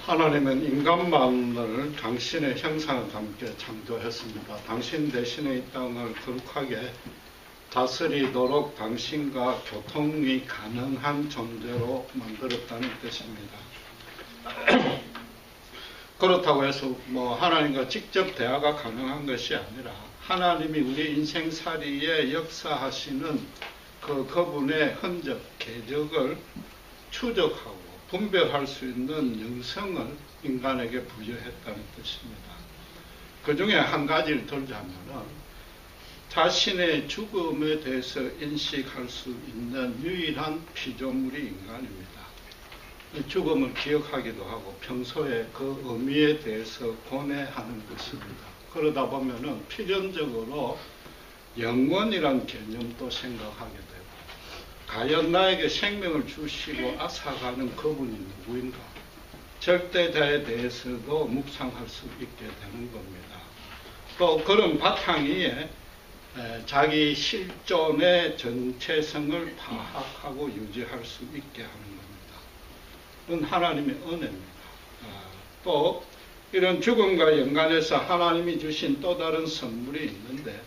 하나님은 인간만을 당신의 형상과 함께 창조했습니다. 당신 대신에 이 땅을 거룩하게 다스리도록 당신과 교통이 가능한 존재로 만들었다는 뜻입니다. 그렇다고 해서 하나님과 직접 대화가 가능한 것이 아니라 하나님이 우리 인생살이에 역사하시는 그분의 흔적, 궤적을 추적하고 분별할 수 있는 영성을 인간에게 부여했다는 뜻입니다. 그 중에 한 가지를 들자면 자신의 죽음에 대해서 인식할 수 있는 유일한 피조물이 인간입니다. 죽음을 기억하기도 하고 평소에 그 의미에 대해서 고뇌하는 것입니다. 그러다 보면은 필연적으로 영원이란 개념도 생각하게 되고, 과연 나에게 생명을 주시고 앗아가는 그분이 누구인가, 절대자에 대해서도 묵상할 수 있게 되는 겁니다. 또 그런 바탕 위에 자기 실존의 정체성을 파악하고 유지할 수 있게 하는 겁니다. 그건 하나님의 은혜입니다. 또 이런 죽음과 연관해서 하나님이 주신 또 다른 선물이 있는데,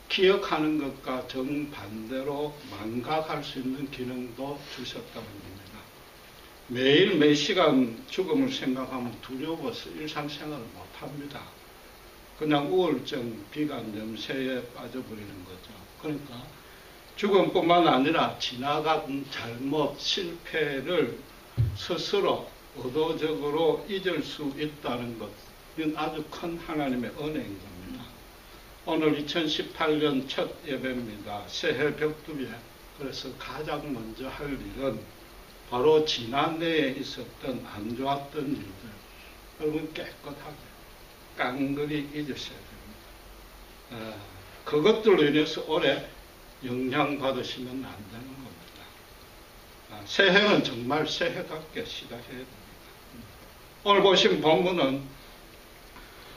기억하는 것과 정반대로 망각할 수 있는 기능도 주셨다는 겁니다. 매일 매 시간 죽음을 생각하면 두려워서 일상생활을 못합니다. 그냥 우울증, 비관, 염세에 빠져버리는 거죠. 그러니까 죽음뿐만 아니라 지나간 잘못, 실패를 스스로 의도적으로 잊을 수 있다는 것, 이건 아주 큰 하나님의 은혜인 겁니다. 오늘 2018년 첫 예배입니다. 새해 벽두에. 그래서 가장 먼저 할 일은 바로 지난해에 있었던 안 좋았던 일들, 여러분 깨끗하게 깡그리 잊으셔야 됩니다. 그것들로 인해서 올해 영향받으시면 안 되는 겁니다. 새해는 정말 새해답게 시작해야 됩니다. 오늘 보신 본문은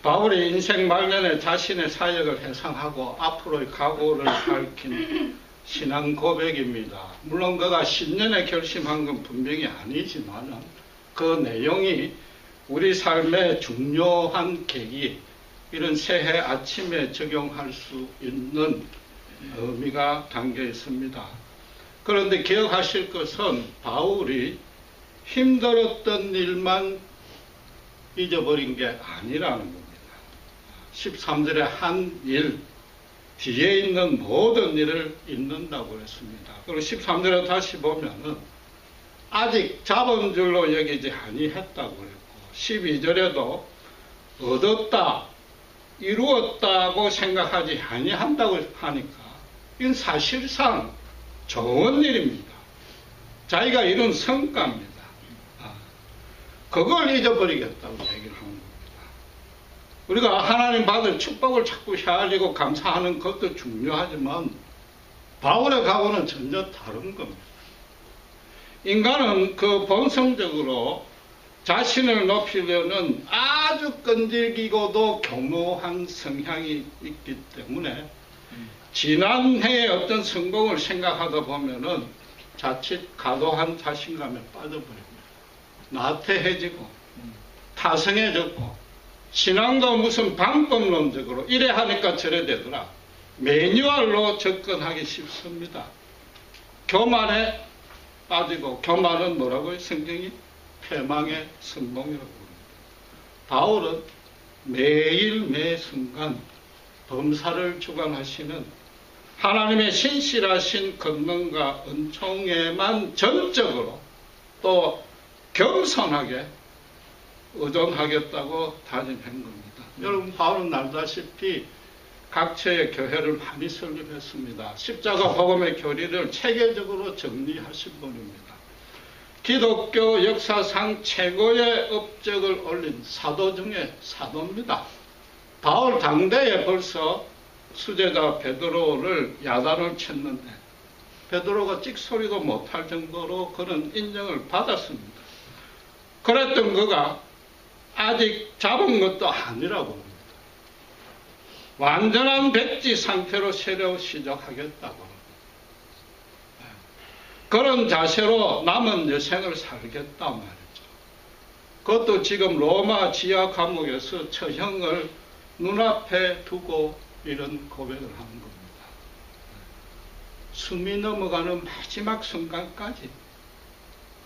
바울이 인생 말년에 자신의 사역을 해상하고 앞으로의 각오를 밝힌 신앙 고백입니다. 물론 그가 10년에 결심한 건 분명히 아니지만 그 내용이 우리 삶의 중요한 계기, 이런 새해 아침에 적용할 수 있는 의미가 담겨 있습니다. 그런데 기억하실 것은 바울이 힘들었던 일만 잊어버린 게 아니라는 겁니다. 13절에 한 일, 뒤에 있는 모든 일을 잊는다고 했습니다. 그리고 13절에 다시 보면은 아직 잡은 줄로 여기지 아니했다고 했고, 12절에도 얻었다, 이루었다고 생각하지 아니한다고 하니까 이건 사실상 좋은 일입니다. 자기가 이룬 성과입니다. 그걸 잊어버리겠다고 얘기를 하는 겁니다. 우리가 하나님 받은 축복을 자꾸 헤아리고 감사하는 것도 중요하지만 바울의 각오는 전혀 다른 겁니다. 인간은 그 본성적으로 자신을 높이려는 아주 끈질기고도 교묘한 성향이 있기 때문에 지난해의 어떤 성공을 생각하다 보면은 자칫 과도한 자신감에 빠져버립니다. 나태해지고 타성해졌고, 신앙도 무슨 방법론적으로 이래 하니까 저래 되더라, 매뉴얼로 접근하기 쉽습니다. 교만에 빠지고, 교만은 뭐라고요? 성경이 패망의 선봉이라고 합니다. 바울은 매일 매 순간 범사를 주관하시는 하나님의 신실하신 권능과 은총에만 전적으로 또 겸손하게 의존하겠다고 다짐한 겁니다. 여러분, 바울은 알다시피 각처의 교회를 많이 설립했습니다. 십자가 복음의 교리를 체계적으로 정리하신 분입니다. 기독교 역사상 최고의 업적을 올린 사도 중에 사도입니다. 바울 당대에 벌써 수제자 베드로를 야단을 쳤는데 베드로가 찍소리도 못할 정도로 그런 인정을 받았습니다. 그랬던 그가 아직 잡은 것도 아니라고 합니다. 완전한 백지 상태로 새로 시작하겠다고 합니다. 그런 자세로 남은 여생을 살겠다 말이죠. 그것도 지금 로마 지하 감옥에서 처형을 눈앞에 두고 이런 고백을 하는 겁니다. 숨이 넘어가는 마지막 순간까지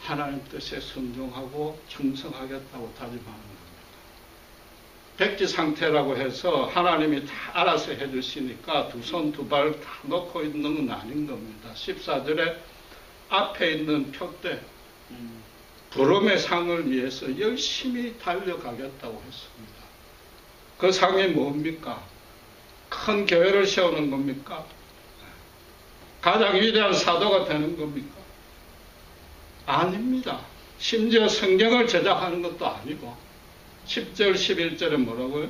하나님 뜻에 순종하고 충성하겠다고 다짐하는 겁니다. 백지 상태라고 해서 하나님이 다 알아서 해주시니까 두 손 두 발 다 놓고 있는 건 아닌 겁니다. 14절에 앞에 있는 표대 부름의 상을 위해서 열심히 달려가겠다고 했습니다. 그 상이 뭡니까? 큰 교회를 세우는 겁니까? 가장 위대한 사도가 되는 겁니까? 아닙니다. 심지어 성경을 제작하는 것도 아니고 10절 11절에 뭐라고요?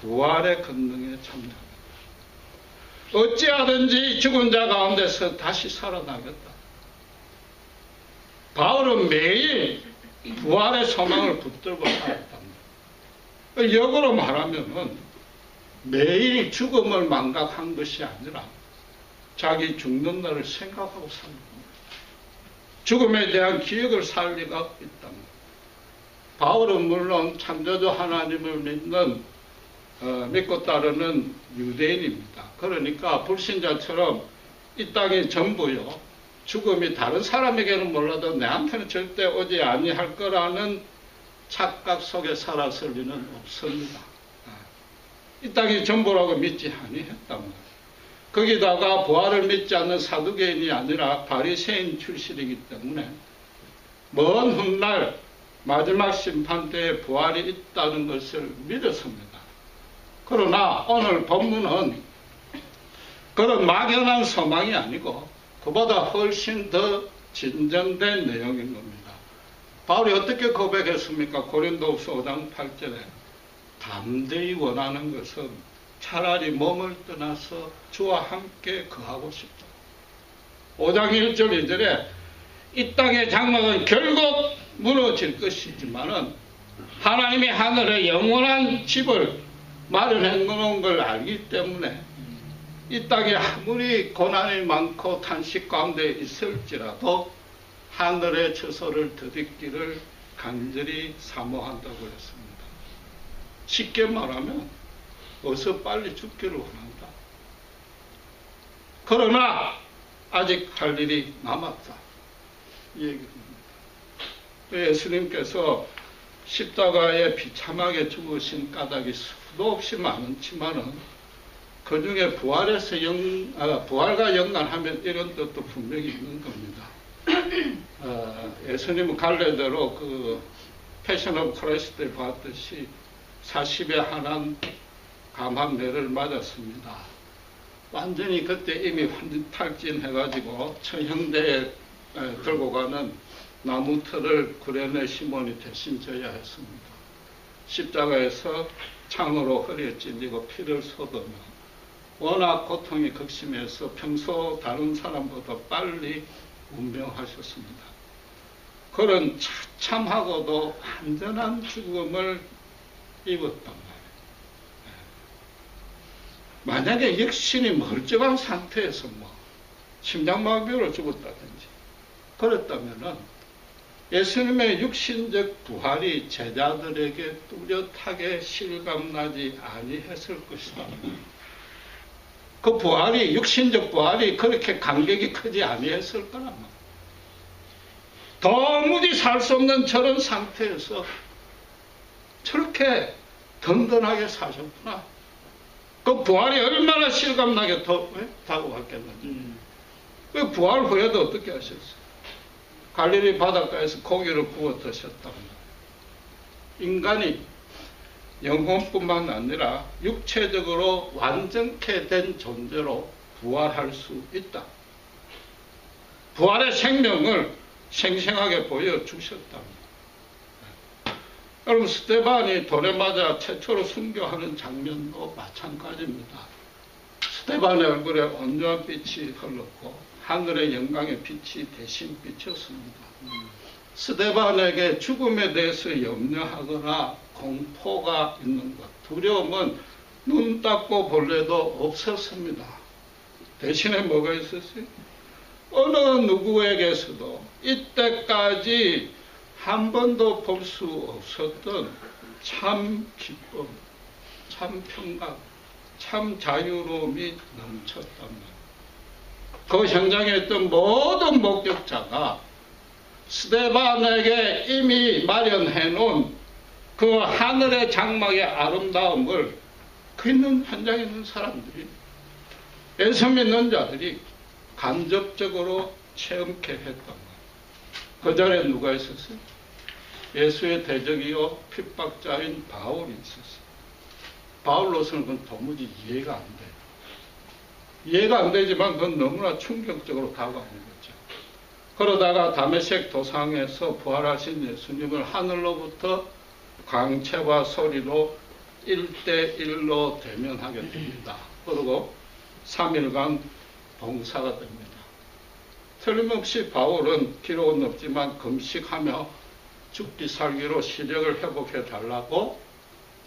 부활의 권능에 참여하겠다. 어찌하든지 죽은 자 가운데서 다시 살아나겠다. 바울은 매일 부활의 소망을 붙들고 살았답니다. 역으로 말하면은 매일 죽음을 망각한 것이 아니라 자기 죽는 날을 생각하고 사는 겁니다. 죽음에 대한 기억을 살 리가 있답니다. 바울은 물론 창조주 하나님을 믿고 따르는 유대인입니다. 그러니까 불신자처럼 이 땅이 전부요, 죽음이 다른 사람에게는 몰라도 내한테는 절대 오지 아니할 거라는 착각 속에 살았을 리는 없습니다. 이 땅이 전부라고 믿지 아니했답니다. 거기다가 부활을 믿지 않는 사두개인이 아니라 바리새인 출신이기 때문에 먼 훗날 마지막 심판 때에 부활이 있다는 것을 믿었습니다. 그러나 오늘 본문은 그런 막연한 소망이 아니고 그보다 훨씬 더 진전된 내용인 겁니다. 바울이 어떻게 고백했습니까? 고린도후서 5장 8절에 담대히 원하는 것은 차라리 몸을 떠나서 주와 함께 거하고 싶다. 5장 1절 2절에 이 땅의 장막은 결국 무너질 것이지만은 하나님이 하늘에 영원한 집을 마련해 놓은 걸 알기 때문에 이 땅에 아무리 고난이 많고 탄식 가운데 있을지라도 하늘의 처소를 드딛기를 간절히 사모한다고 했습니다. 쉽게 말하면 어서 빨리 죽기를 원한다. 그러나 아직 할 일이 남았다. 이 얘기입니다. 예수님께서 십자가에 비참하게 죽으신 까닭이 수도 없이 많지만은 그 중에 부활과 연관하면 이런 뜻도 분명히 있는 겁니다. 예수님은 갈래대로 그 패션 오브 크라이스트에 봤듯이 40에 한한 감함매를 맞았습니다. 완전히 그때 이미 완전 탈진해가지고 처형대에 들고 가는 나무 틀을 구레네 시몬이 대신 져야 했습니다. 십자가에서 창으로 허리에 찔리고 피를 쏟으며 워낙 고통이 극심해서 평소 다른 사람보다 빨리 운명하셨습니다. 그런 참하고도 안전한 죽음을 입었단 말이에요. 만약에 육신이 멀쩡한 상태에서 심장마비로 죽었다든지 그랬다면은 예수님의 육신적 부활이 제자들에게 뚜렷하게 실감나지 아니했을 것이다. 그 부활이, 육신적 부활이 그렇게 간격이 크지 아니했을 거란 말이에요. 도무지 살 수 없는 저런 상태에서 저렇게 든든하게 사셨구나. 그 부활이 얼마나 실감나게 다가왔겠는지. 그 부활 후에도 어떻게 하셨어요? 갈릴리 바닷가에서 고기를 구워 드셨답니다. 인간이 영혼뿐만 아니라 육체적으로 완전케 된 존재로 부활할 수 있다. 부활의 생명을 생생하게 보여주셨답니다. 여러분, 스데반이 돌에 맞아 최초로 순교하는 장면도 마찬가지입니다. 스데반의 얼굴에 온유한 빛이 흘렀고 하늘의 영광의 빛이 대신 비쳤습니다. 스데반에게 죽음에 대해서 염려하거나 공포가 있는 것, 두려움은 눈 닦고 볼래도 없었습니다. 대신에 뭐가 있었어요? 어느 누구에게서도 이때까지 한 번도 볼 수 없었던 참 기쁨, 참 평강, 참 자유로움이 넘쳤단 말이에요. 그 현장에 있던 모든 목격자가 스데반에게 이미 마련해 놓은 그 하늘의 장막의 아름다움을 그 있는 현장에 있는 사람들이, 예수 믿는 자들이 간접적으로 체험케 했단 말이에요. 그 자리에 누가 있었어요? 예수의 대적이요 핍박자인 바울이 있었어요. 바울로서는 그건 도무지 이해가 안 돼요. 이해가 안 되지만 그건 너무나 충격적으로 다가오는 거죠. 그러다가 다메섹 도상에서 부활하신 예수님을 하늘로부터 광채와 소리로 1대1로 대면하게 됩니다. 그리고 3일간 봉사가 됩니다. 틀림없이 바울은 기록은 없지만 금식하며 죽기 살기로 시력을 회복해 달라고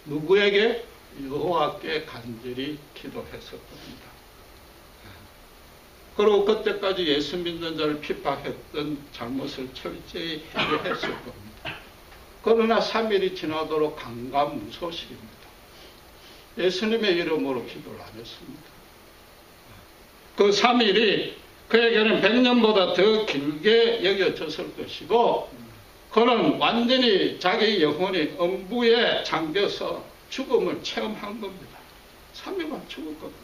누구에게? 여호와께 간절히 기도했었던 겁니다. 그리고 그때까지 예수 믿는 자를 핍박했던 잘못을 철저히 해결했을 겁니다. 그러나 3일이 지나도록 강감무소식입니다. 예수님의 이름으로 기도를 안 했습니다. 그 3일이 그에게는 100년보다 더 길게 여겨졌을 것이고, 그는 완전히 자기 영혼이 음부에 잠겨서 죽음을 체험한 겁니다. 3일만 죽을 겁니다.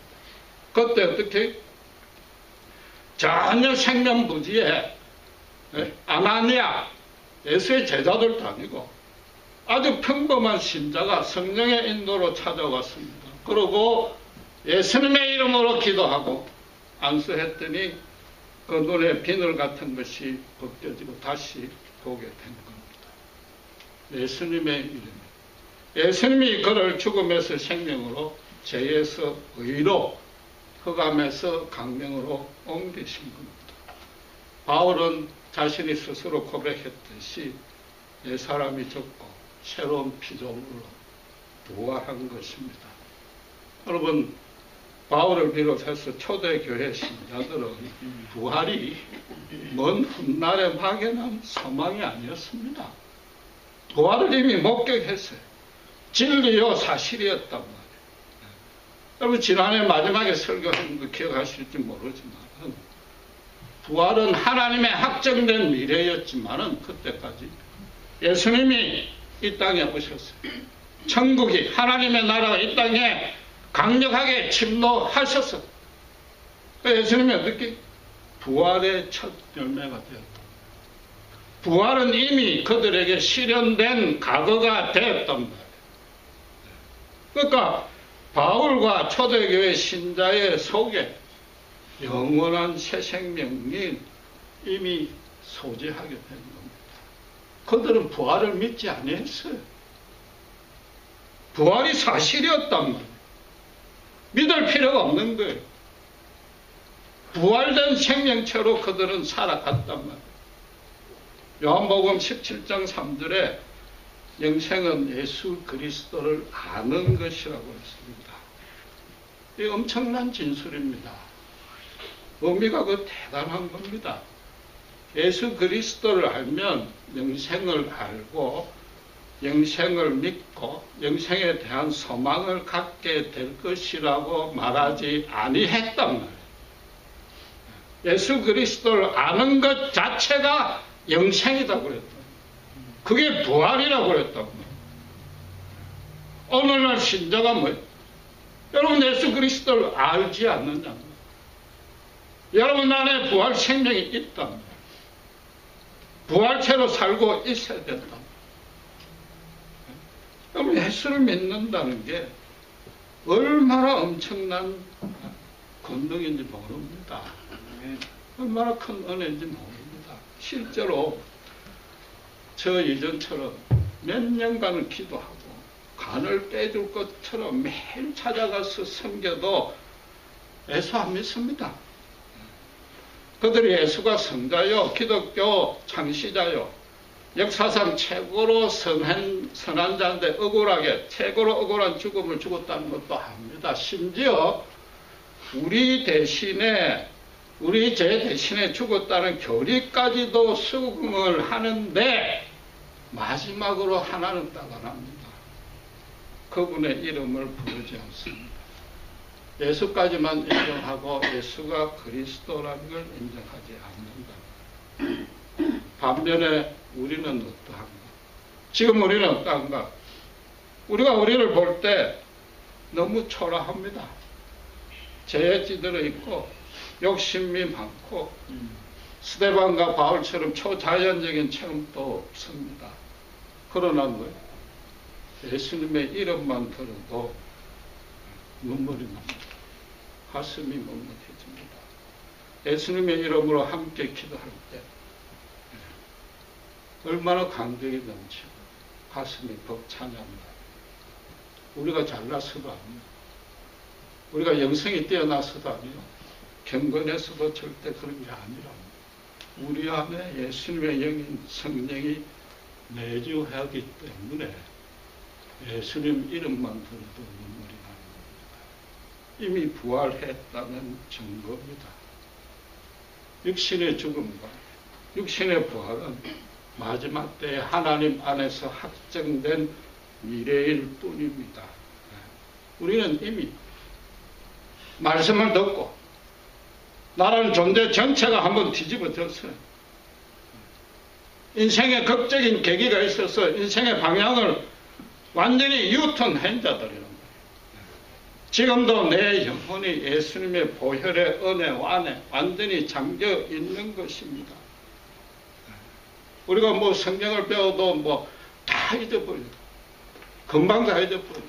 그때 어떻게? 전혀 생명부지에 아나니아, 예수의 제자들도 아니고 아주 평범한 신자가 성령의 인도로 찾아왔습니다. 그리고 예수님의 이름으로 기도하고 안수했더니 그 눈에 비늘 같은 것이 벗겨지고 다시 보게 된 겁니다. 예수님의 이름. 예수님이 그를 죽음에서 생명으로, 죄에서 의로, 흑암에서 강명으로 옮기신 겁니다. 바울은 자신이 스스로 고백했듯이 내 사람이 죽고 새로운 피조물로 부활한 것입니다. 여러분, 바울을 비롯해서 초대교회 신자들은 부활이 먼 훗날에 막연한 소망이 아니었습니다. 부활을 이미 목격했어요. 진리요 사실이었단 말이에요. 여러분, 지난해 마지막에 설교한 거 기억하실지 모르지만 부활은 하나님의 확정된 미래였지만 그때까지 예수님이 이 땅에 오셨어요. 천국이, 하나님의 나라가 이 땅에 강력하게 침노하셨어요. 예수님이 어떻게? 부활의 첫 열매가 되었다. 부활은 이미 그들에게 실현된 과거가 되었단 말이에요. 그러니까 바울과 초대교회 신자의 속에 영원한 새 생명이 이미 소재하게 된 겁니다. 그들은 부활을 믿지 아니했어요. 부활이 사실이었단 말이에요. 믿을 필요가 없는 거예요. 부활된 생명체로 그들은 살아갔단 말이에요. 요한복음 17장 3절에 영생은 예수 그리스도를 아는 것이라고 했습니다. 이 엄청난 진술입니다. 의미가 그 대단한 겁니다. 예수 그리스도를 알면 영생을 알고 영생을 믿고 영생에 대한 소망을 갖게 될 것이라고 말하지 아니했단 말이에요. 예수 그리스도를 아는 것 자체가 영생이라고 그랬단 말이에요. 그게 부활이라고 그랬단 말이에요. 오늘날 신자가 뭐예요? 여러분, 예수 그리스도를 알지 않느냐? 여러분 안에 부활 생명이 있단 말이에요. 부활체로 살고 있어야 된다. 여러분, 예수를 믿는다는 게 얼마나 엄청난 권능인지 모릅니다. 얼마나 큰 은혜인지 모릅니다. 실제로 저 이전처럼 몇 년간은 기도하고 간을 빼줄 것처럼 매일 찾아가서 섬겨도 예수 안 믿습니다. 그들이 예수가 성자요, 기독교 창시자요, 역사상 최고로 선한 자인데 억울하게 최고로 억울한 죽음을 죽었다는 것도 압니다. 심지어 우리 죄 대신에 죽었다는 교리까지도 수긍을 하는데 마지막으로 하나는 딱 안 합니다. 그분의 이름을 부르지 않습니다. 예수까지만 인정하고 예수가 그리스도라는 걸 인정하지 않는다. 반면에 우리는 어떠한가? 지금 우리는 어떠한가? 우리가 우리를 볼 때 너무 초라합니다. 죄에 찌들어 있고 욕심이 많고 스데반과 바울처럼 초자연적인 체험도 없습니다. 그러나 뭐예요? 예수님의 이름만 들어도 눈물이 납니다. 가슴이 먹먹해집니다. 예수님의 이름으로 함께 기도할 때 얼마나 감격이 넘치고 가슴이 벅차냐면 우리가 잘나서도 아니요, 우리가 영성이 뛰어나서도 아니요, 경건해서도 절대 그런 게 아니라 우리 안에 예수님의 영인 성령이 내주하기 때문에 예수님 이름만 들어도 눈물이 나는 겁니다. 이미 부활했다는 증거입니다. 육신의 죽음과 육신의 부활은 마지막 때에 하나님 안에서 확정된 미래일 뿐입니다. 우리는 이미 말씀을 듣고 나라는 존재 전체가 한번 뒤집어졌어요. 인생의 극적인 계기가 있어서 인생의 방향을 완전히 유턴한 자들이라는 거예요. 지금도 내 영혼이 예수님의 보혈의 은혜 안에 완전히 잠겨 있는 것입니다. 우리가 뭐 성경을 배워도 뭐 다 잊어버려요. 금방 다 잊어버려요.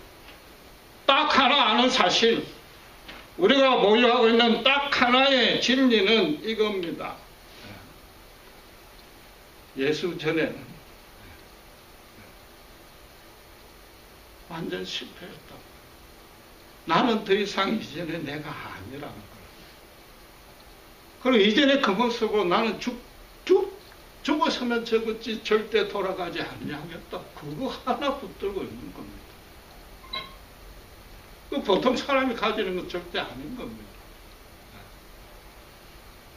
딱 하나 아는 사실, 우리가 보유하고 있는 딱 하나의 진리는 이겁니다. 예수 전에는 완전 실패했다. 나는 더 이상 이전에 내가 아니라는 거예요. 그리고 이전에 그 모습으로 나는 죽었으면 적었지 절대 돌아가지 아니하겠다. 그거 하나 붙들고 있는 겁니다. 그 보통 사람이 가지는 건 절대 아닌 겁니다.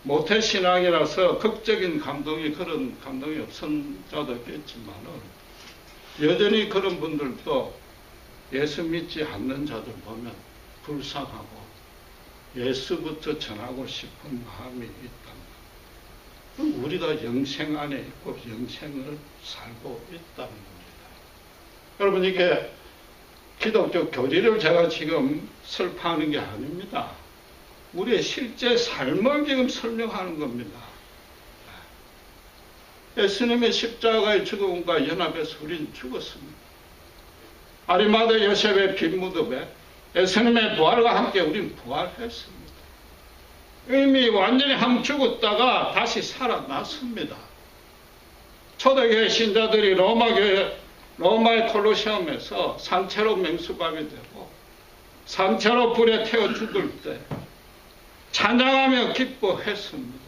모태신앙이라서 극적인 감동이, 그런 감동이 없은 자도 있겠지만은 여전히 그런 분들도 예수 믿지 않는 자들 보면 불쌍하고 예수부터 전하고 싶은 마음이 있다. 우리가 영생 안에 있고 영생을 살고 있다는 겁니다. 여러분, 이게 기독교 교리를 제가 지금 설파하는 게 아닙니다. 우리의 실제 삶을 지금 설명하는 겁니다. 예수님의 십자가의 죽음과 연합해서 우리는 죽었습니다. 아리마다 요셉의 빈 무덤에 예수님의 부활과 함께 우리는 부활했습니다. 이미 완전히 한번 죽었다가 다시 살아났습니다. 초대교회 신자들이 로마의 콜로세움에서 산채로 맹수박이 되고 산채로 불에 태워 죽을 때 찬양하며 기뻐했습니다.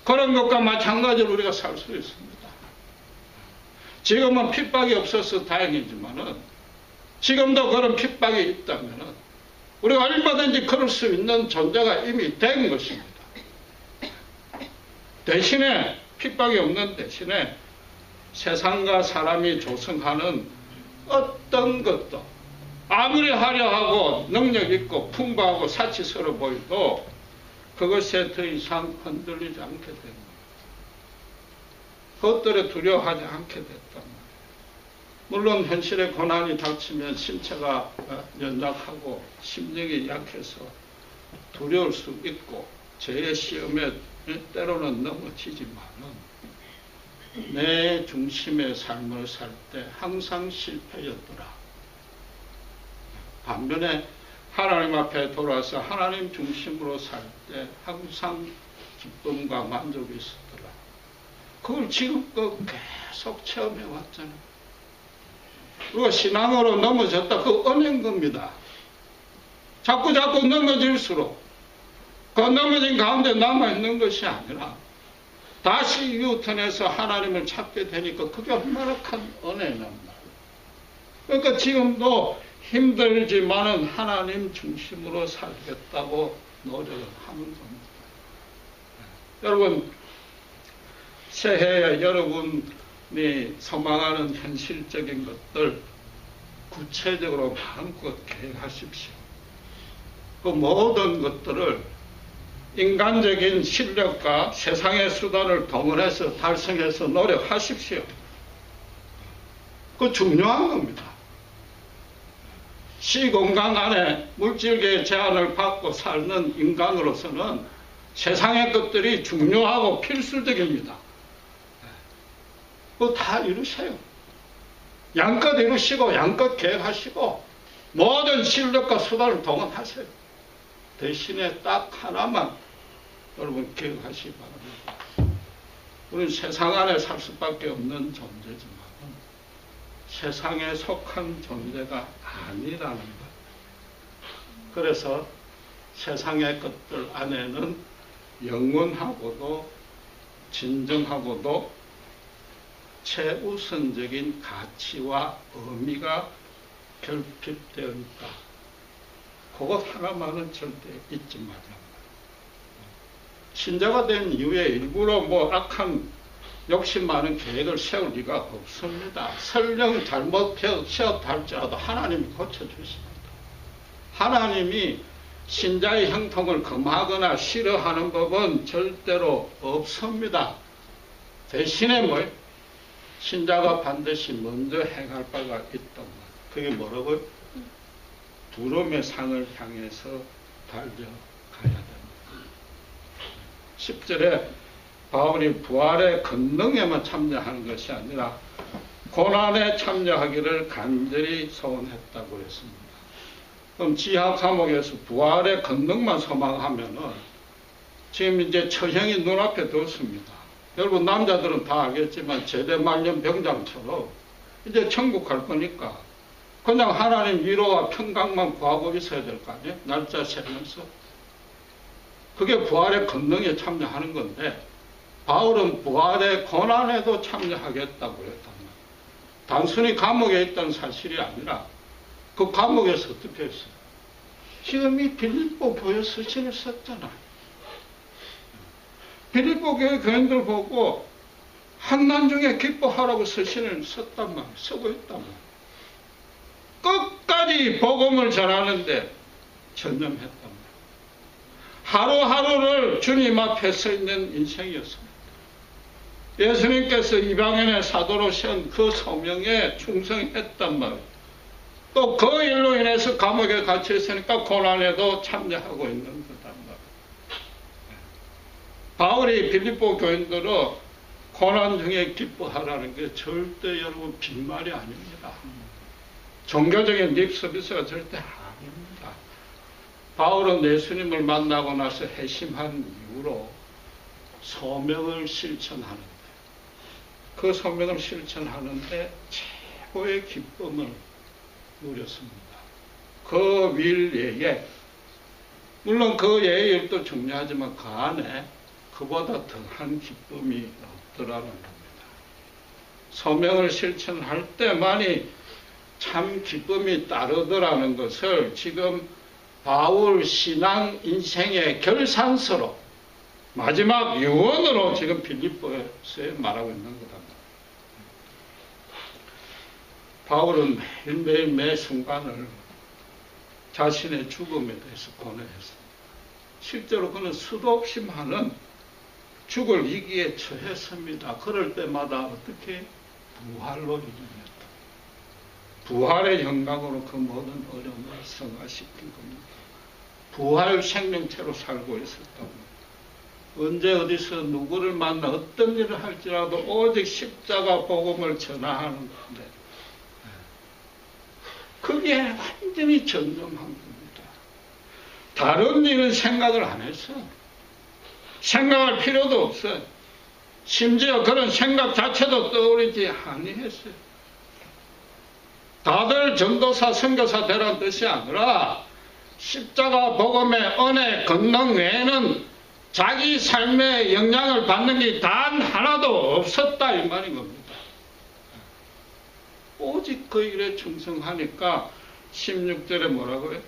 그런 것과 마찬가지로 우리가 살 수 있습니다. 지금은 핍박이 없어서 다행이지만은 지금도 그런 핍박이 있다면은 우리가 얼마든지 그럴 수 있는 존재가 이미 된 것입니다. 대신에 핍박이 없는 대신에 세상과 사람이 조성하는 어떤 것도 아무리 화려하고 능력 있고 풍부하고 사치스러워 보여도 그것에 더 이상 흔들리지 않게 됩니다. 그것들에 두려워하지 않게 됐단 말이에요. 물론 현실의 고난이 닥치면 신체가 연약하고 심령이 약해서 두려울 수 있고 죄의 시험에 때로는 넘어지지만은 내 중심의 삶을 살 때 항상 실패였더라. 반면에 하나님 앞에 돌아서 하나님 중심으로 살 때 항상 기쁨과 만족이 있었더라. 그걸 지금껏 계속 체험해 왔잖아요. 우리가 신앙으로 넘어졌다. 그 은혜인 겁니다. 자꾸 넘어질수록 그 넘어진 가운데 남아있는 것이 아니라 다시 유턴해서 하나님을 찾게 되니까 그게 얼마나 큰 은혜란 말이에요. 그러니까 지금도 힘들지만은 하나님 중심으로 살겠다고 노력을 하는 겁니다. 여러분, 새해에 여러분 소망하는 현실적인 것들 구체적으로 마음껏 계획하십시오. 그 모든 것들을 인간적인 실력과 세상의 수단을 동원해서 달성해서 노력하십시오. 그 중요한 겁니다. 시공간 안에 물질계의 제한을 받고 사는 인간으로서는 세상의 것들이 중요하고 필수적입니다. 그거 다 이루세요. 양껏 이루시고 양껏 계획하시고 모든 실력과 수단을 동원하세요. 대신에 딱 하나만 여러분 기억하시기 바랍니다. 우리는 세상 안에 살 수밖에 없는 존재지만 세상에 속한 존재가 아니라는 것. 그래서 세상의 것들 안에는 영원하고도 진정하고도 최우선적인 가치와 의미가 결핍되어 있다. 그것 하나만은 절대 잊지 말라. 신자가 된 이후에 일부러 악한 욕심 많은 계획을 세울 리가 없습니다. 설령 잘못 세웠다 할지라도 하나님이 고쳐주십니다. 하나님이 신자의 형통을 금하거나 싫어하는 법은 절대로 없습니다. 대신에 신자가 반드시 먼저 행할 바가 있단 말이에요. 그게 뭐라고요? 부름의 상을 향해서 달려가야 됩니다. 10절에 바울이 부활의 권능에만 참여하는 것이 아니라 고난에 참여하기를 간절히 소원했다고 했습니다. 그럼 지하 감옥에서 부활의 권능만 소망하면은 지금 이제 처형이 눈앞에 뒀습니다. 여러분 남자들은 다 알겠지만 제대 말년 병장처럼 이제 천국 갈 거니까 그냥 하나님 위로와 평강만 구하고 있어야 될 거 아니에요? 날짜 세면서. 그게 부활의 권능에 참여하는 건데 바울은 부활의 고난에도 참여하겠다고 그랬단 말이에요. 단순히 감옥에 있다는 사실이 아니라 그 감옥에서 어떻게 했어요? 지금 이 빌립보 교회 서신을 썼잖아요. 빌립보 교회 교인들 보고 한난 중에 기뻐하라고 서신을 썼단 말이에요. 쓰고 있단 말이에요. 끝까지 복음을 전하는데 전념했단 말이에요. 하루하루를 주님 앞에 서 있는 인생이었습니다. 예수님께서 이방인의 사도로 세운 그 소명에 충성했단 말이에요. 또 그 일로 인해서 감옥에 갇혀 있으니까 고난에도 참여하고 있는 거단 말이에요. 바울이 빌립보 교인들은 고난 중에 기뻐하라는 게 절대 여러분 빈말이 아닙니다. 종교적인 립 서비스가 절대 아닙니다. 바울은 예수님을 만나고 나서 회심한 이후로 소명을 실천하는데 그 소명을 실천하는데 최고의 기쁨을 누렸습니다. 그 일외에 물론 그 예일도 중요하지만 그 안에 그보다 더한 기쁨이 없더라는 겁니다. 소명을 실천할 때만이 참 기쁨이 따르더라는 것을 지금 바울 신앙 인생의 결산서로 마지막 유언으로 지금 빌립보에 말하고 있는 거다. 바울은 매일매일 매 순간을 자신의 죽음에 대해서 고뇌했습니다. 실제로 그는 수도 없이 많은 죽을 위기에 처했습니다. 그럴 때마다 어떻게 부활로 이루었다. 부활의 영광으로 그 모든 어려움을 승화시킨 겁니다. 부활 생명체로 살고 있었다고. 언제 어디서 누구를 만나 어떤 일을 할지라도 오직 십자가 복음을 전하는 건데 그게 완전히 전념한 겁니다. 다른 일은 생각을 안 했어. 생각할 필요도 없어요. 심지어 그런 생각 자체도 떠오르지 아니했어요. 다들 전도사, 선교사 되라는 뜻이 아니라 십자가 복음의 은혜, 권능 외에는 자기 삶에 영향을 받는 게 단 하나도 없었다 이 말인 겁니다. 오직 그 일에 충성하니까 16절에 뭐라고요?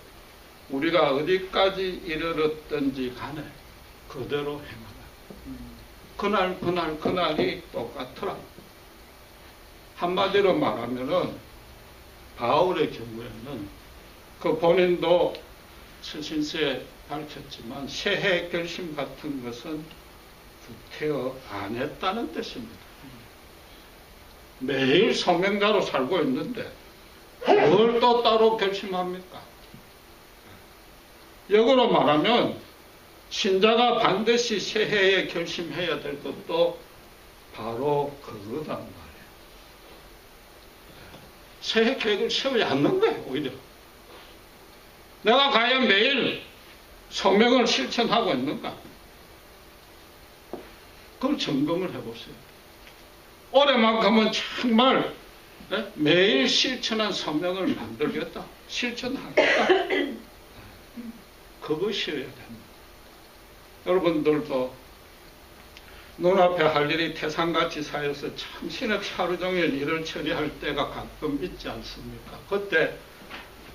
우리가 어디까지 이르렀든지 간에 그대로 행하라. 그날이 똑같더라. 한마디로 말하면은 바울의 경우에는 그 본인도 서신서에 밝혔지만 새해 결심 같은 것은 구태여 안 했다는 뜻입니다. 매일 소명자로 살고 있는데 뭘 또 따로 결심합니까? 역으로 말하면 신자가 반드시 새해에 결심해야 될 것도 바로 그거단 말이에요. 새해 계획을 세우지 않는 거예요, 오히려. 내가 과연 매일 소명을 실천하고 있는가? 그걸 점검을 해보세요. 올해만큼은 정말 매일 실천한 소명을 만들겠다. 실천하겠다. 그것이어야 됩니다. 여러분들도 눈앞에 할 일이 태산같이 쌓여서 참신의 하루 종일 일을 처리할 때가 가끔 있지 않습니까? 그때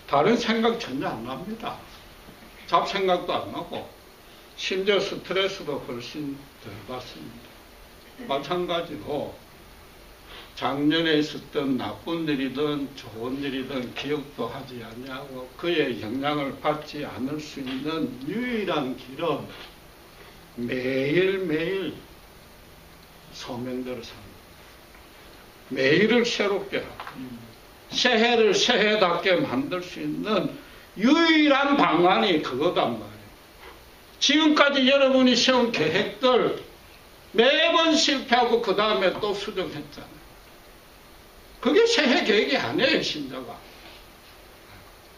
다른 생각 전혀 안 납니다. 잡생각도 안 나고 심지어 스트레스도 훨씬 덜 받습니다. 마찬가지로 작년에 있었던 나쁜 일이든 좋은 일이든 기억도 하지 아니하고 그의 영향을 받지 않을 수 있는 유일한 길은 매일매일 소명대로 삽니다. 매일을 새롭게 하고 새해를 새해답게 만들 수 있는 유일한 방안이 그거단 말이에요. 지금까지 여러분이 세운 계획들 매번 실패하고 그 다음에 또 수정했잖아요. 그게 새해 계획이 아니에요, 신자가.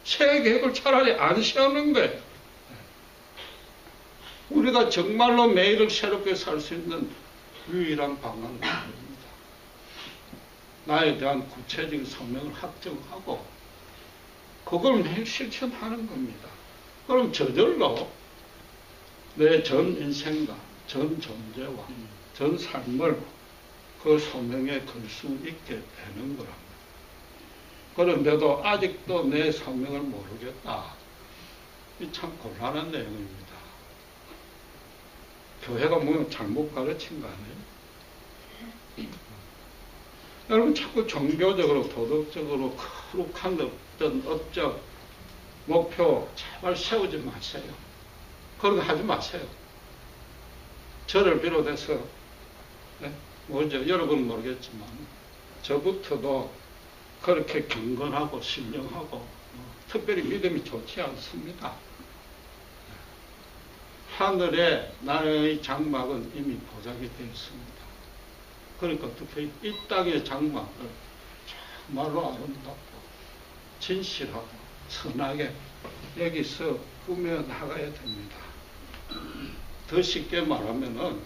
새해 계획을 차라리 안 세우는 거예요. 우리가 정말로 매일을 새롭게 살 수 있는 유일한 방안은 그겁니다. 나에 대한 구체적인 소명을 확정하고 그걸 매일 실천하는 겁니다. 그럼 저절로 내 전 인생과 전 존재와 전 삶을 그 소명에 걸 수 있게 되는 거랍니다. 그런데도 아직도 내 소명을 모르겠다. 이 참 곤란한 내용입니다. 교회가 뭐 잘못 가르친 거 아니에요? 여러분 자꾸 종교적으로 도덕적으로 거룩한 어떤 업적, 목표 제발 세우지 마세요. 그런 거 하지 마세요. 저를 비롯해서 뭐죠? 여러분은 모르겠지만 저부터도 그렇게 경건하고 신령하고 특별히 믿음이 좋지 않습니다. 하늘에 나의 장막은 이미 보장이 되어 있습니다. 그러니까 어떻게 이 땅의 장막을 정말로 아름답고 진실하고 선하게 여기서 꾸며 나가야 됩니다. 더 쉽게 말하면은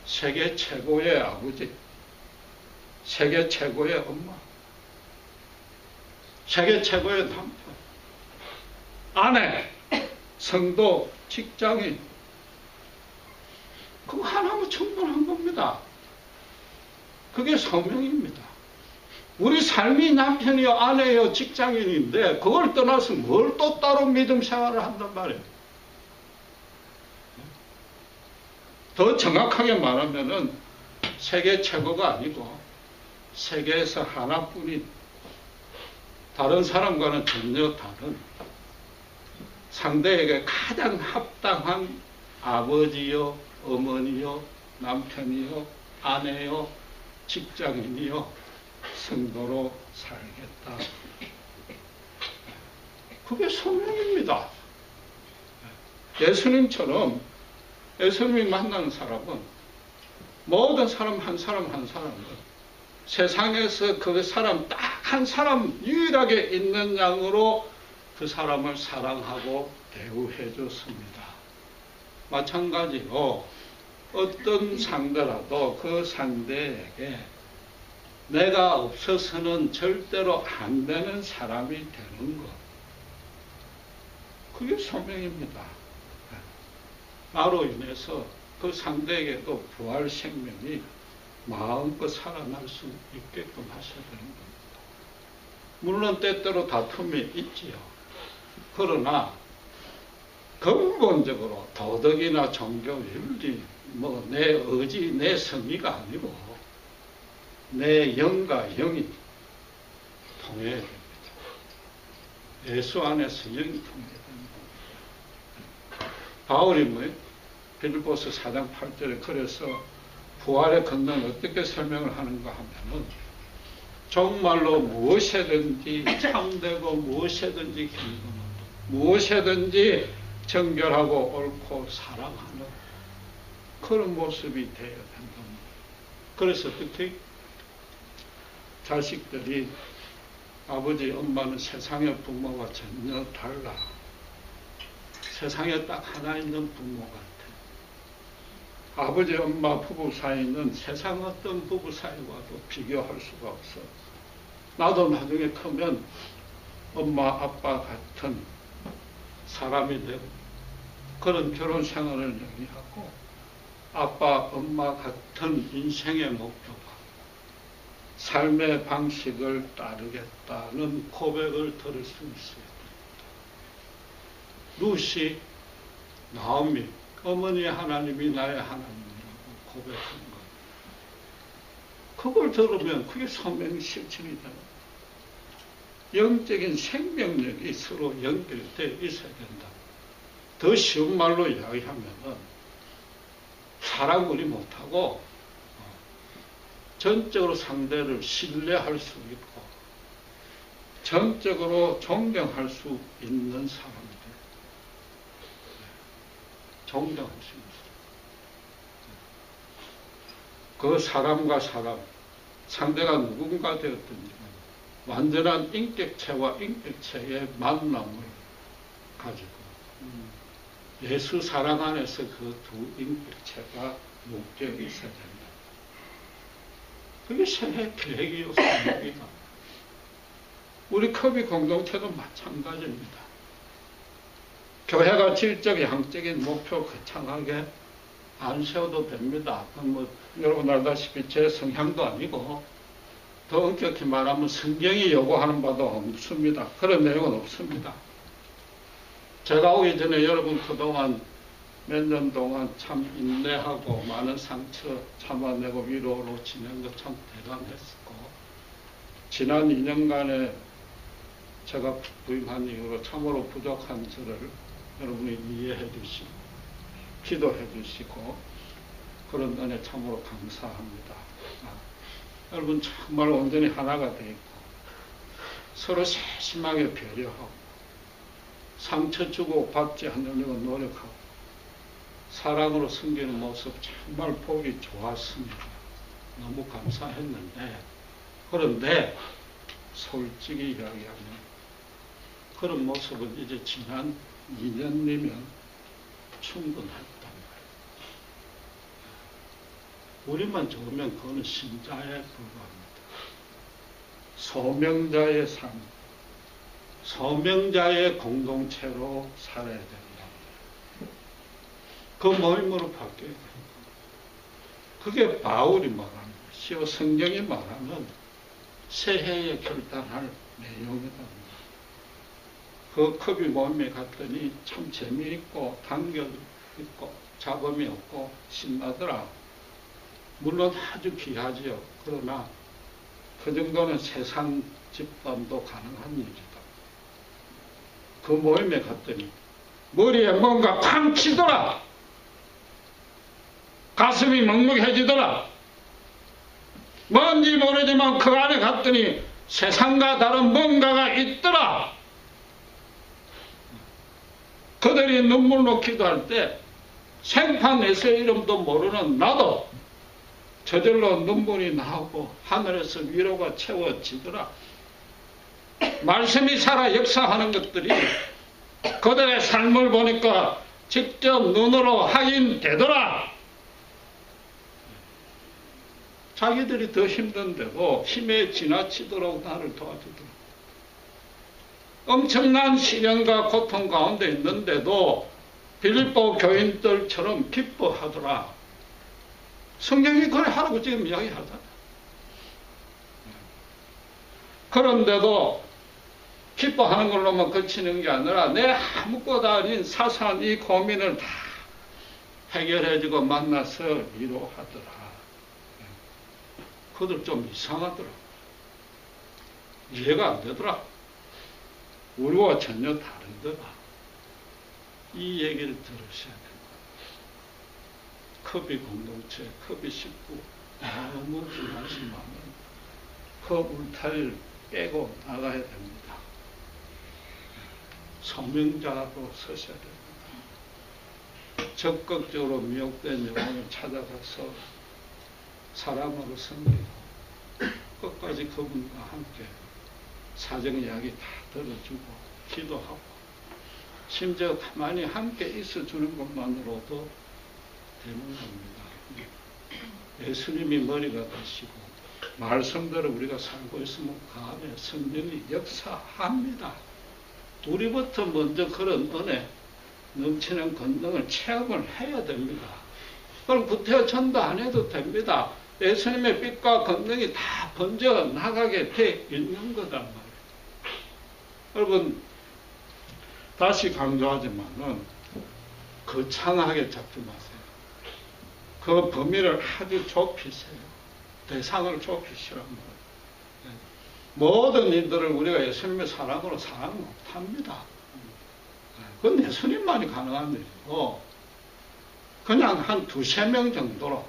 세계 최고의 아버지, 세계 최고의 엄마, 세계 최고의 남편, 아내, 성도, 직장인, 그거 하나면 충분한 겁니다. 그게 소명입니다. 우리 삶이 남편이요, 아내요, 직장인인데 그걸 떠나서 뭘 또 따로 믿음 생활을 한단 말이에요. 더 정확하게 말하면은 세계 최고가 아니고 세계에서 하나뿐인 다른 사람과는 전혀 다른 상대에게 가장 합당한 아버지요, 어머니요, 남편이요, 아내요, 직장인이요, 성도로 살겠다. 그게 소명입니다. 예수님처럼 예수님이 만나는 사람은 모든 사람 한 사람을 세상에서 그 사람 딱 한 사람 유일하게 있는 양으로 그 사람을 사랑하고 대우해 줬습니다. 마찬가지로 어떤 상대라도 그 상대에게 내가 없어서는 절대로 안 되는 사람이 되는 것. 그게 소명입니다. 나로 인해서 그 상대에게도 부활 생명이 마음껏 살아날 수 있게끔 하셔야 되는 겁니다. 물론 때때로 다툼이 있지요. 그러나 근본적으로 도덕이나 종교 윤리, 뭐 내 의지, 내 성의가 아니고 내 영과 영이 통해야 됩니다. 예수 안에서 영이 통해야 됩니다. 바울이 뭐예요? 빌립보서 4장 8절에 그래서 부활의 권능을 어떻게 설명을 하는가 하면은 정말로 무엇이든지 참되고 무엇이든지 경건하고 무엇이든지 정결하고 옳고 사랑하는 그런 모습이 되어야 된답니다. 그래서 특히 자식들이 아버지 엄마는 세상의 부모와 전혀 달라. 세상에 딱 하나 있는 부모 같아. 아버지 엄마 부부 사이는 세상 어떤 부부 사이와도 비교할 수가 없어. 나도 나중에 크면 엄마 아빠 같은 사람이 되고 그런 결혼 생활을 영위하고 아빠 엄마 같은 인생의 목표가 삶의 방식을 따르겠다는 고백을 들을 수 있어야 됩니다. 루시, 나오미, 어머니 하나님이 나의 하나님이라고 고백한 것. 그걸 들으면 그게 성령 실천이다. 영적인 생명력이 서로 연결되어 있어야 된다. 더 쉬운 말로 이야기하면은 사랑을 못하고 전적으로 상대를 신뢰할 수 있고 전적으로 존경할 수 있는 사람들. 존경할 수 있는 사람. 그 사람과 사람, 상대가 누군가 되었든지 완전한 인격체와 인격체의 만남을 가지고 예수 사랑 안에서 그 두 인격체가 묶여 있어야 된다. 그게 새해 계획이요, 생각이다. 우리 커비 공동체도 마찬가지입니다. 교회가 질적, 양적인 목표 거창하게 안 세워도 됩니다. 여러분 알다시피 제 성향도 아니고 더 엄격히 말하면 성경이 요구하는 바도 없습니다. 그런 내용은 없습니다. 제가 오기 전에 여러분 그동안 몇 년 동안 참 인내하고 많은 상처 참아내고 위로로 지낸 것 참 대단했었고 지난 2년간에 제가 부임한 이후로 참으로 부족한 저를 여러분이 이해해 주시고 기도해 주시고 그런 은혜 참으로 감사합니다. 여러분 정말 온전히 하나가 되어 있고 서로 세심하게 배려하고 상처 주고 받지 않으려고 노력하고 사랑으로 섬기는 모습 정말 보기 좋았습니다. 너무 감사했는데 그런데 솔직히 이야기하면 그런 모습은 이제 지난 2년이면 충분했단 말이에요. 우리만 좋으면 그거는 신자에 불과합니다. 소명자의 삶, 소명자의 공동체로 살아야 된다. 그 모임으로 바뀌어야 된다. 그게 바울이 말하는 것이요. 성경이 말하는 새해에 결단할 내용이다. 그 컵이 모임에 갔더니 참 재미있고 단결있고 잡음이 없고 신나더라. 물론 아주 귀하지요. 그러나 그 정도는 세상 집단도 가능한 일이다. 그 모임에 갔더니 머리에 뭔가 팡 치더라. 가슴이 먹먹해지더라. 뭔지 모르지만 그 안에 갔더니 세상과 다른 뭔가가 있더라. 그들이 눈물 놓기도 할 때 생판 에서의 이름도 모르는 나도 저절로 눈물이 나오고 하늘에서 위로가 채워지더라. 말씀이 살아 역사하는 것들이 그들의 삶을 보니까 직접 눈으로 확인되더라. 자기들이 더 힘든데도 힘에 지나치도록 나를 도와주더라. 엄청난 시련과 고통 가운데 있는데도 빌립보 교인들처럼 기뻐하더라. 성경이 그래 하라고 지금 이야기하잖아. 그런데도 기뻐하는 걸로만 그치는 게 아니라 내 아무것도 아닌 사소한 이 고민을 다 해결해주고 만나서 위로하더라. 그들 좀 이상하더라. 이해가 안 되더라. 우리와 전혀 다르더라. 이 얘기를 들으셔야 됩니다. 컵이 공동체, 컵이 식구, 너무 중요하지만 컵 울타리를 깨고 나가야 됩니다. 소명자로 서셔야 됩니다. 적극적으로 미혹된 영혼을 찾아가서 사람으로 섬기고 끝까지 그분과 함께 사정 이야기 다 들어주고 기도하고 심지어 가만히 함께 있어주는 것만으로도 되는 겁니다. 예수님이 머리가 되시고 말씀대로 우리가 살고 있으면 그 안에 성령이 역사합니다. 우리부터 먼저 그런 은혜 넘치는 권능을 체험을 해야 됩니다. 그럼 구태여 전도 안 해도 됩니다. 예수님의 빛과 권능이 다 번져 나가게 돼 있는 거단 말이에요. 여러분 다시 강조하지만은 거창하게 잡지 마세요. 그 범위를 아주 좁히세요. 대상을 좁히시란 말이에요. 모든 일들을 우리가 예수님의 사랑으로 사랑 못합니다. 그건 예수님만이 가능한 일이고 그냥 한 두세 명 정도로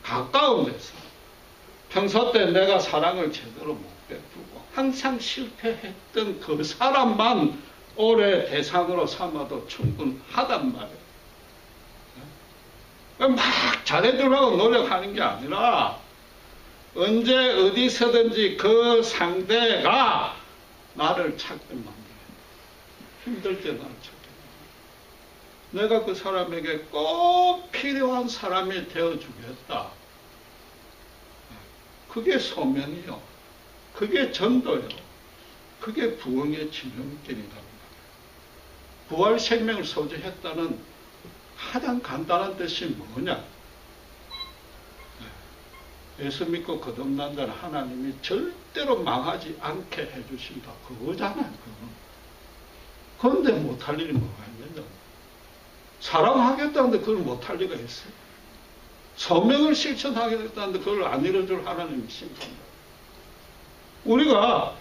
가까운 데서 평소 때 내가 사랑을 제대로 못 베푸고 항상 실패했던 그 사람만 오래 대상으로 삼아도 충분하단 말이에요. 막 잘해주려고 노력하는 게 아니라 언제 어디서든지 그 상대가 나를 찾게 만들어요. 힘들 때 나를 찾게 만들어요. 내가 그 사람에게 꼭 필요한 사람이 되어주겠다. 그게 소명이요. 그게 전도요. 그게 부흥의 지름길이다. 부활 생명을 소지했다는 가장 간단한 뜻이 뭐냐? 예수 믿고 거듭난 자는 하나님이 절대로 망하지 않게 해주신다. 그거잖아요. 그거. 그런데 못할 일이 뭐가 있느냐? 사랑하겠다는데 그걸 못할 리가 있어요. 소명을 실천하겠다는데 그걸 안 이뤄줄 하나님이 심판다. 우리가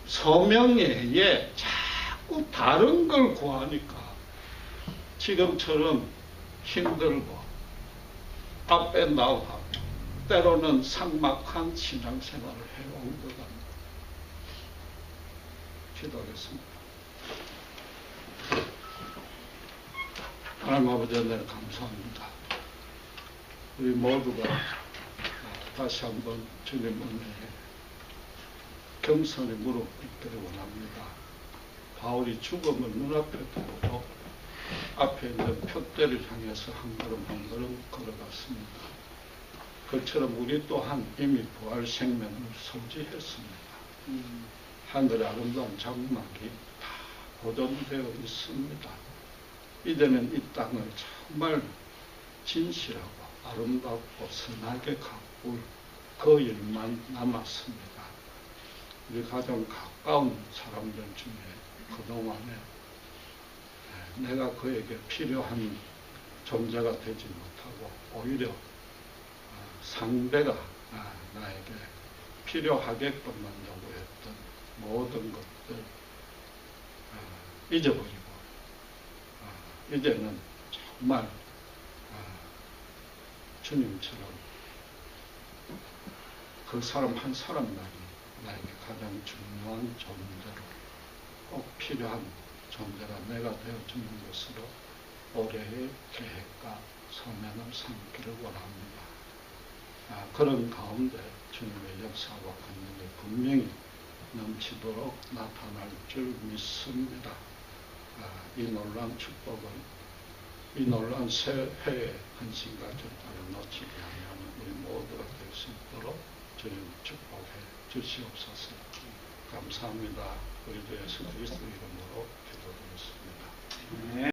소명에 자꾸 다른 걸 구하니까 지금처럼 힘들고 앞에 나오고 때로는 삭막한 신앙생활을 해온 것 같습니다. 기도하겠습니다. 하나님 아버지 은혜를 감사합니다. 우리 모두가 다시 한번 주님 은혜에 겸손히 무릎 꿇기를 원합니다. 바울이 죽음을 눈앞에 두고 앞에 있는 표대를 향해서 한 걸음 한 걸음 걸어갔습니다. 그처럼 우리 또한 이미 부활 생명을 소지했습니다. 하늘의 아름다운 장막이 다 보존되어 있습니다. 이제는 이 땅을 정말 진실하고 아름답고 선하게 가꿀 그 일만 남았습니다. 우리 가장 가까운 사람들 중에 그동안에 내가 그에게 필요한 존재가 되지 못하고 오히려 상대가 나에게 필요하게끔만 요구했던 모든 것들 잊어버리고 이제는 정말 주님처럼 그 사람 한 사람만이 나에게 가장 중요한 존재로 꼭 필요한 존재가 내가 되어주는 것으로 올해의 계획과 소명을 삼기를 원합니다. 그런 가운데 주님의 역사와 권능이 분명히 넘치도록 나타날 줄 믿습니다. 이 놀라운 축복은 이 놀라운 새해의 헌신과 전파를 놓치지 않는 우리 모두가 될 수 있도록 주님 축복해 주시옵소서. 감사합니다. 우리 주 예수 그리스도 이름으로 기도드렸습니다.